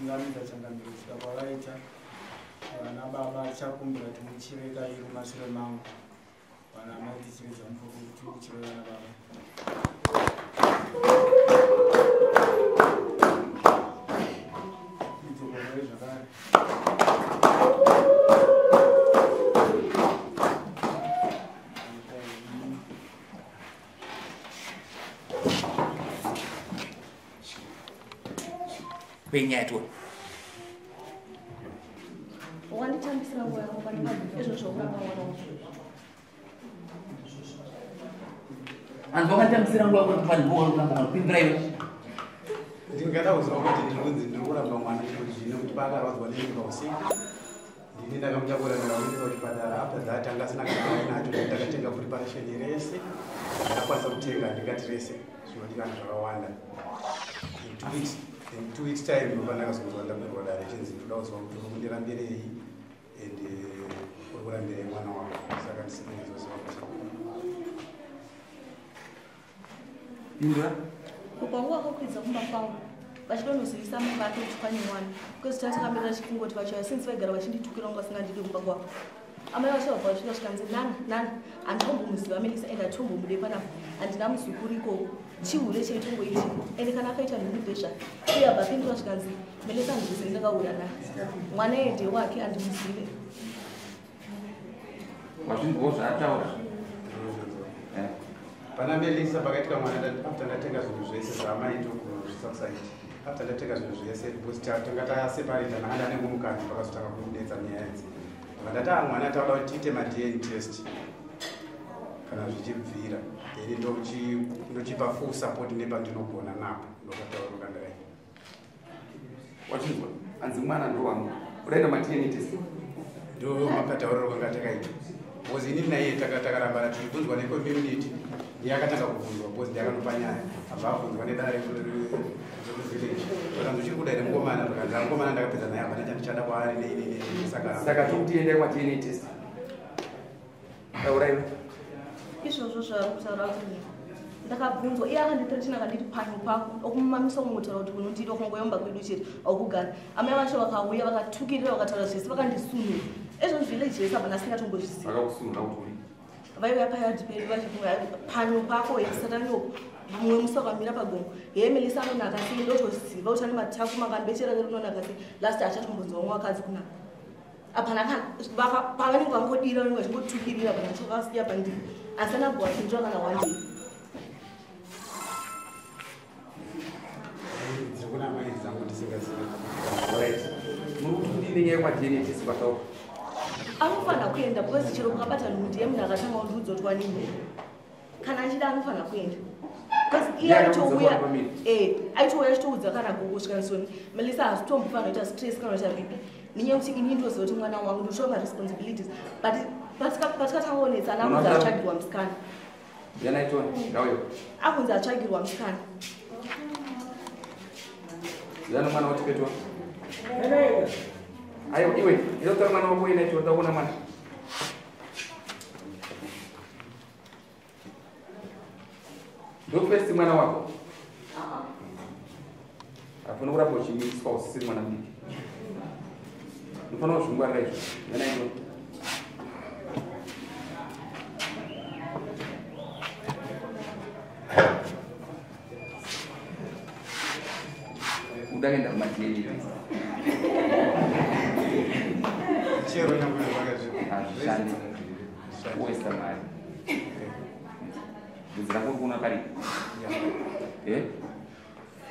chingamidza changambidzika kwavaita vana baba tichakumbira kuti muchireka iri mashure mangu vana mai tichivedza mukoko kuti uchive vana baba idzokore zvakare Penyato. One time, somewhere, one and one time, Sirang will come and go on the drive. You get out of the Nura Bamana, you know, Paga was one thing about sick. You didn't come to after that, and that's not going to take a preparation race. I was of take and get racing. So you got to Rwanda. In 2 weeks' time, we will have the directions in those of the Rambere and the Rambere 1 hour, second series or so. Indra? vachitonoziviswa mubato kuchipanyuwana because tatakamira chikungoti vacho since vaigara vachinditukira kunga vasingandidi kumba kwavo amai vacho vabva vachida chikanzi nani handitombomuziva melisa ende hatitombomude panapa handina muzukuru ikoko chihure cheitongo ichi ende kana akaita nhumudhezva uye abva apindura chikanzi melisa handikuzivi ndakaura naye mwana yedhe wake handimuzive wazvinhuwo zvaataura pana melisa pakaitika mwana after ndatenga zvinhu zvese zvaamaitosociety after ndatenga zvinhu zvese because tanga taseparata nakanda ane mumukadzi pakazotanga kumudetsa nyaya idzi vakandati mwana tauda kuti tiite madn test kana zvichibvira then ndochipa full support nepandinogona napo ndokataura kandai wachinzwa hanzi mwana ndowangu udaenda madn test ndo makatauriro kwanga takaita because inini naiye takarambana tichibvunzwa necommunity ndiyakatanga kubvunzwa because ndiyakanopa nyaya abva abvunzwa nedare rekuvillage akanzi uchiri kuda ine mukomana akanzi mukomana ndakapedza naye abva ndichandichada kwaari saka tokutiendai kwatn test tauraiwe izvozvo zvari kutaura kuti ndakabvunzwa iye akanditritina akanditi panyu pako okumamisa kungotaura kuti unotida kungoyomba kwedu chete aukugara amai vacho vakauya vakatukirira vakataura zvese vakandisunura ezvo village yese abva ndasingatombozviziva vakakusunura kuti vaiuya payadhi pedu vachifunga panyu pako hesatanyoko mumwe musi wakamira pagongo heye melisa anonaka sei ndotoziva kuti ane mataku makambechera rinonaka sei last achatombonzwa mumwe wakadzi kunaka apana pavanenge vangodira vanenge vachingotukirira pana chokasiya pandiri asi anabwapindura kana wandei dzirikuna mai dzangu ndisingazivi murikutinenyaya madn test patauka anofanira kuenda because chero kukabata nhumbi yemunhu akatanga kundiudza kuti wanini kana achida anofanira kuenda because iye aitouya achitoudza kana gogosvikanisoni melisa hazvitombofanira kuita stress kana kuita bp ninye kuti ini ndoziva kuti mwana wangu ndoshowa maresponsibilities but patikatanga onetsana akunzi atsvagirwa musikana yanaitona ngauyo akunzi atsvagirwa musikana yana mwana wachipetwa ayo iwe izotora mwana wako inaitwa taona mwana ndofesti mwana wako afuna kurapa uchimiswa usisiri mwana mdiki nofana kuzvingwarira izvo yanaitwa udakaenda kumadn chero nyangwe hazvishandi uwesta mari bvudzi rako rikuona karipo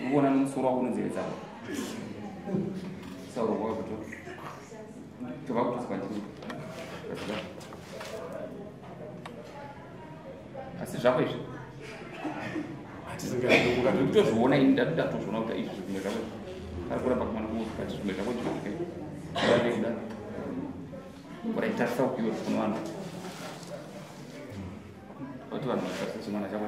ukuona nomusoro wako unonzeve dzavo sauro kwaka kutora tova kutoswa ndiri asi zvako izvi tozviona ini ndatozviona kuti izvi zvimwe zvako ari kuramba kumana kuti zvimwe zvako zvinoa uraitarisa ukiwe kuno vanhu oti vanhu vatarisa chimwana chako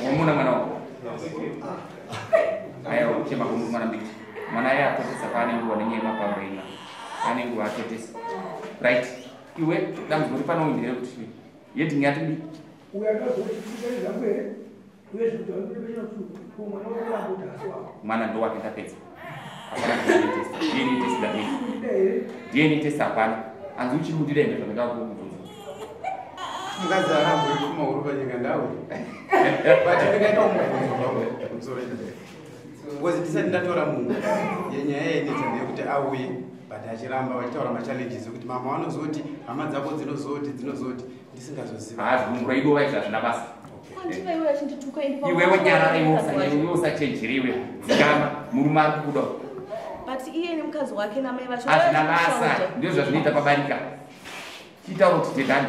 Wamuna mwana wako. Aya uchema kundu mwana mbiti. Mwana ya atotesa kwa anengu wanenye mapa mreina. Anengu atotesa. Right. Iwe, damu zburipana uindire kutishui. Yeti ngati mbi. Mwana ndo wake tapeza. Apana DNA test. DNA test da hivi. DNA test apana. Anzi uchirudire ndo tokenda kukufunza. Mkazi arambo ikuma uruba nyinga ndawe. Bati ndikaita umuzorenda. Ngozi tisati ndatora munhu yenye yeye netsambia kuti auye but achiramba vachitaura machallenges kuti mama vanozoti hama dzako dzinozoti ndisingazoziva azvumura idova izva zvina basa iwewe nyarara iwe usachenjeriwe dzikama murume ari kuda but iye nemukadzi wake namai vacho hazvina basa ndio zvazvinoita pabarika chitaura kuti tedhani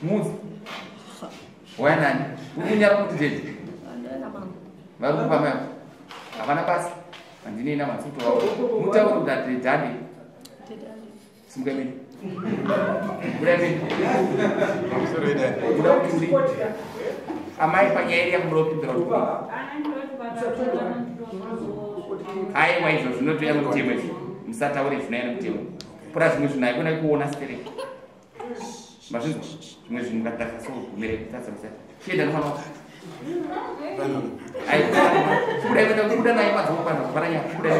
mudzi waya nani uri kunyara kuti tete vari kupa mai havana basa handinena matsuto wavo mutauro kuti atedhani simuka meni kuda meni kuda kuti uri amai panyaya iri yamuda kupindira kuti aiwa izvo zvinotoya mutemo izvo musataure zvinoya nemutemo pura zvimwe zvinhu haikona kuona sipereki mazvinzwa zvimwe zvinhu ngatakasogumirei kutatsa chienda nomwana wako kuda naye madzokupanha kuparanya kuda